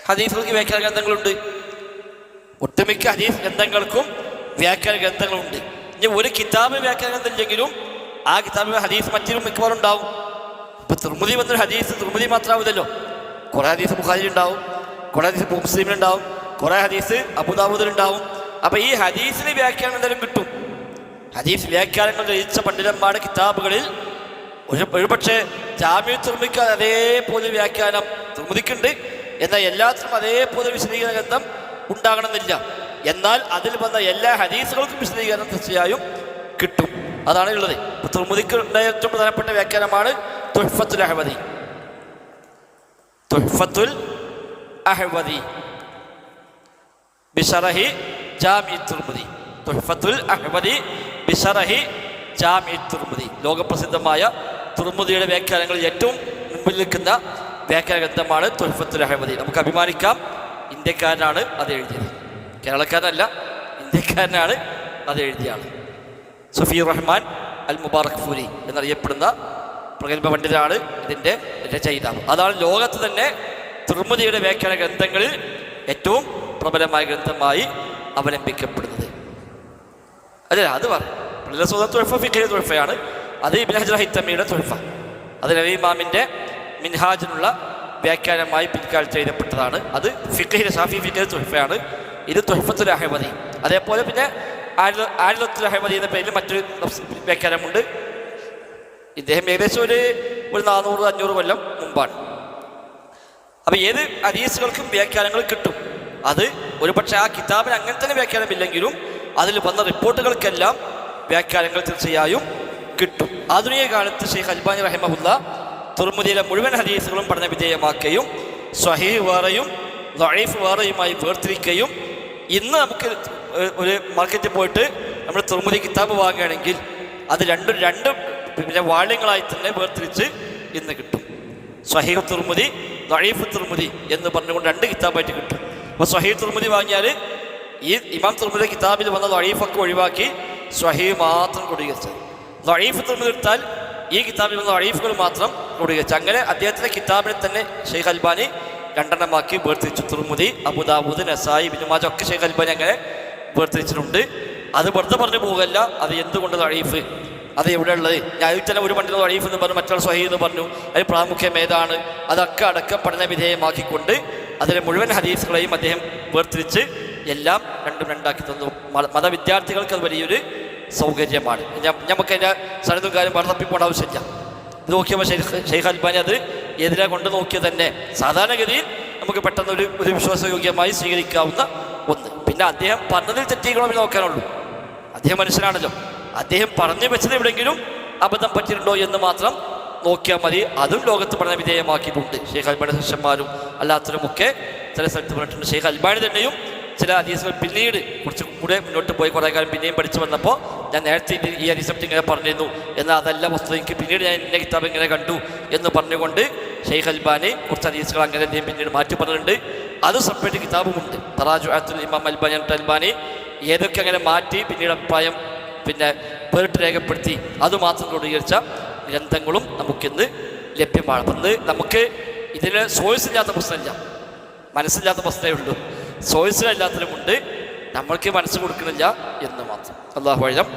ഹദീസുകൾക്ക് വ്യാഖ്യാന ഗ്രന്ഥങ്ങളുണ്ട്. ഒട്ടുമിക്ക ഹദീസ് ഗ്രന്ഥങ്ങൾക്കും വ്യാഖ്യാന ഗ്രന്ഥങ്ങളുണ്ട്. ഇനി ഒരു കിതാബ് വ്യാഖ്യാന ഗ്രന്ഥം ഇല്ലെങ്കിലും ആ കിതാബിൽ ഹദീസ് മറ്റൊരു മിക്കവാറും ഉണ്ടാവും. ഇപ്പൊ തിർമിദി വന്നൊരു ഹദീസ് തിർമിദി മാത്രമാവില്ലല്ലോ. കുറെ ഹദീസ് ബുഖാരിയിൽ ഉണ്ടാവും, കുറെ ഹദീസ് മുസ്ലിമിലുണ്ടാവും, കുറെ ഹദീസ് അബൂദാവൂദിലുണ്ടാവും. അപ്പൊ ഈ ഹദീസിന് വ്യാഖ്യാനം എന്തായാലും കിട്ടും. ഹദീസ് വ്യാഖ്യാനങ്ങൾ രചിച്ച പണ്ഡിതന്മാരുടെ കിതാബുകളിൽ ഒരുപക്ഷെ ജാമിഉ തിർമിദിക്ക് അതേപോലെ വ്യാഖ്യാനം തിർമിദിക്കുണ്ട്. എന്നാൽ എല്ലാത്തിനും അതേപോലെ വിശദീകരണ ഗ്രന്ഥം ഉണ്ടാകണമെന്നില്ല. എന്നാൽ അതിൽ വന്ന എല്ലാ ഹദീസുകൾക്കും വിശദീകരണം തീർച്ചയായും കിട്ടും. അതാണ് ഉള്ളത്. തിർമിദിക്ക് ഉണ്ടായ ഏറ്റവും പ്രധാനപ്പെട്ട വ്യാഖ്യാനമാണ് തുഹ്ഫത്തുൽ അഹ്വദി. തുഹ്ഫത്തുൽ അഹ്വദി ബിശറഹി ജാമിഉ തിർമിദി. തുഹ്ഫത്തുൽ അഹ്വദി ബിശറഹി ജാമിഉ തിർമിദി. ലോകപ്രസിദ്ധമായ തിർമിദിയുടെ വ്യാഖ്യാനങ്ങളിൽ ഏറ്റവും മുമ്പിൽ നിൽക്കുന്ന വ്യാഖ്യാന ഗ്രന്ഥമാണ് തുഹ്ഫത്തുൽ അഹ്വദി. നമുക്ക് അഭിമാനിക്കാം, ഇന്ത്യക്കാരനാണ് അത് എഴുതിയത്. കേരളക്കാരനല്ല, ഇന്ത്യക്കാരനാണ് അത് എഴുതിയ ആൾ. സുഫീർ റഹ്മാൻ അൽ മുബാറക് ഫൂരി എന്നറിയപ്പെടുന്ന പ്രഗത്ഭ പണ്ഡിതനാണ് ഇതിൻ്റെ രചയിതാവ്. അതാണ് ലോകത്ത് തന്നെ തിർമിദിയുടെ വ്യാഖ്യാന ഗ്രന്ഥങ്ങളിൽ ഏറ്റവും പ്രബലമായ ഗ്രന്ഥമായി അവലംബിക്കപ്പെടുന്നത്. അതെ, അത് തുഹ്ഫ ഫിഖ്ഹിലെ തുഹ്ഫയാണ്. അത് ഇബ്നു ഹജർ ഹൈതമിയുടെ തുഹ്ഫ. അത് നബി ഇമാമിൻ്റെ മിൻഹാജിനുള്ള വ്യാഖ്യാനമായി പിൽക്കാലത്ത് എഴുതപ്പെട്ടതാണ്. അത് ഫിഖ്ഹിലെ ഷാഫി ഫിഖ്ഹിലെ തുഹ്ഫയാണ്. ഇത് തുഹ്ഫത്തുൽ അഹ്വദി. അതേപോലെ പിന്നെ ആലിലത്തുൽ അഹ്വദി എന്ന പേരിൽ മറ്റൊരു വ്യാഖ്യാനമുണ്ട്. ഇദ്ദേഹം ഏകദേശം ഒരു 400-500 കൊല്ലം മുമ്പാണ്. അപ്പം ഏത് ഹദീസുകൾക്കും വ്യാഖ്യാനങ്ങൾ കിട്ടും. അത് ഒരുപക്ഷെ ആ കിതാബിന് അങ്ങനെ തന്നെ വ്യാഖ്യാനമില്ലെങ്കിലും അതിൽ വന്ന റിപ്പോർട്ടുകൾക്കെല്ലാം വ്യാഖ്യാനങ്ങൾ തീർച്ചയായും കിട്ടും. ആധുനിക കാലത്ത് ഷെയ്ഖ് അൽബാനി റഹിമഹുല്ല തിർമിദിയിലെ മുഴുവൻ ഹദീസുകളും പഠന വിധേയമാക്കുകയും സ്വഹീഹ് വേറെയും ദഈഫ് വേറെയുമായി വേർതിരിക്കുകയും ഇന്ന് നമുക്ക് ഒരു മാർക്കറ്റിൽ പോയിട്ട് നമ്മൾ തിർമിദി കിതാബ് വാങ്ങുകയാണെങ്കിൽ അത് രണ്ട് പിന്നെ വാള്യങ്ങളായി തന്നെ വേർതിരിച്ച് ഇന്ന് കിട്ടും. സ്വഹീഹ് തിർമിദി, ദഈഫ് തിർമിദി എന്ന് പറഞ്ഞുകൊണ്ട് 2 കിതാബായിട്ട് കിട്ടും. അപ്പോൾ സ്വഹീഹ് തിർമിദി വാങ്ങിയാൽ ഈ ഇമാം തിർമിദി കിതാബിൽ വന്ന ദഈഫൊക്കെ ഒഴിവാക്കി സ്വഹീഹ് മാത്രം ക്രോഡീകരിച്ചത്. ദഈഫ് തിർമിദി എടുത്താൽ ഈ കിതാബിൽ വന്ന ദഈഫുകൾ മാത്രം ക്രോഡീകരിച്ചു. അങ്ങനെ അദ്ദേഹത്തിൻ്റെ കിതാബിനെ തന്നെ ഷെയ്ഖ് അൽബാനി 2 വേർതിരിച്ചു. തിർമിദി, അബൂദാവൂദ്, നസായി, ഇബ്നു മാജ ഒക്കെ ഷെയ്ഖ് അൽബാനി അങ്ങനെ വേർതിരിച്ചിട്ടുണ്ട്. അത് വെറുതെ പറഞ്ഞു പോകല്ല. അത് എന്തുകൊണ്ട് ദഈഫ്, അത് എവിടെ ഉള്ളത്? ഞാൻ തന്നെ ഒരു പണ്ഡിതൻ ദഈഫ് എന്ന് പറഞ്ഞു, മറ്റൊരു സ്വഹീഹ് എന്ന് പറഞ്ഞു. അതിന് പ്രാമുഖ്യം ഏതാണ്? അതൊക്കെ അടക്കം പഠന വിധേയമാക്കിക്കൊണ്ട് അതിലെ മുഴുവൻ ഹദീസുകളെയും അദ്ദേഹം വേർതിരിച്ച് എല്ലാം രണ്ടാക്കി തന്നു. മതവിദ്യാർത്ഥികൾക്ക് അത് വലിയൊരു സൗകര്യമാണ്. നമുക്ക് അതിൻ്റെ സനതും കാര്യം വർദ്ധിപ്പിക്കേണ്ട ആവശ്യമില്ല. ഇത് നോക്കിയപ്പോൾ ഷെയ്ഖ് അൽബാനി അത് എതിരെ കൊണ്ട് നോക്കിയത് തന്നെ സാധാരണഗതിയിൽ നമുക്ക് പെട്ടെന്ന് ഒരു വിശ്വാസയോഗ്യമായി സ്വീകരിക്കാവുന്ന ഒന്ന്. പിന്നെ അദ്ദേഹം പറഞ്ഞതിൽ തെറ്റിക്കണമെന്ന് നോക്കാനുള്ളൂ. അദ്ദേഹം മനുഷ്യനാണല്ലോ. അദ്ദേഹം പറഞ്ഞു വെച്ചത് എവിടെയെങ്കിലും അബദ്ധം പറ്റിയിട്ടുണ്ടോ എന്ന് മാത്രം നോക്കിയാൽ മതി. അതും ലോകത്ത് പഠന വിധേയമാക്കിയിട്ടുണ്ട്. ഷെയ്ഖ് അൽബാനി ശിഷ്യന്മാരും അല്ലാത്തവരുമൊക്കെ ചില സ്ഥലത്ത് പറഞ്ഞിട്ടുണ്ട്. ഷെയ്ഖ് അൽബാനി തന്നെയും ചില ഹദീസുകൾ പിന്നീട് കുറച്ച് കൂടെ മുന്നോട്ട് പോയി കുറേ കാലം പിന്നെയും പഠിച്ചു വന്നപ്പോൾ ഞാൻ നേരത്തെ ഈ ഹദീസ് പറ്റി ഇങ്ങനെ പറഞ്ഞിരുന്നു, എന്നാൽ അതല്ല വസ്തുത, എനിക്ക് പിന്നീട് ഞാൻ എൻ്റെ കിതാബ് ഇങ്ങനെ കണ്ടു എന്ന് പറഞ്ഞുകൊണ്ട് ഷെയ്ഖ് അൽബാനി കുറച്ച് ഹദീസുകൾ അങ്ങനെ അദ്ദേഹം പിന്നീട് മാറ്റി പറഞ്ഞിട്ടുണ്ട്. അത് സെപ്പറേറ്റ് കിതാബുമുണ്ട്. തറാജുഅത്തുൽ ഇമാം അൽബാനി അൽബാനി ഏതൊക്കെ അങ്ങനെ മാറ്റി പിന്നീട് അഭിപ്രായം പിന്നെ പേരിട്ട് രേഖപ്പെടുത്തി അതുമാത്രം ക്രോഡീകരിച്ച ഗ്രന്ഥങ്ങളും നമുക്കിന്ന് ലഭ്യമാണ്. അപ്പം ഇന്ന് നമുക്ക് ഇതിൽ സോഴ്സ് ഇല്ലാത്ത പ്രശ്നമില്ല, മനസ്സില്ലാത്ത പ്രശ്നമേ ഉള്ളൂ. സോഴ്സിലല്ലാത്തതിലുമുണ്ട്, നമ്മൾക്ക് മനസ്സ് കൊടുക്കുന്നില്ല എന്ന് മാത്രം. അല്ലാഹു അഅലം.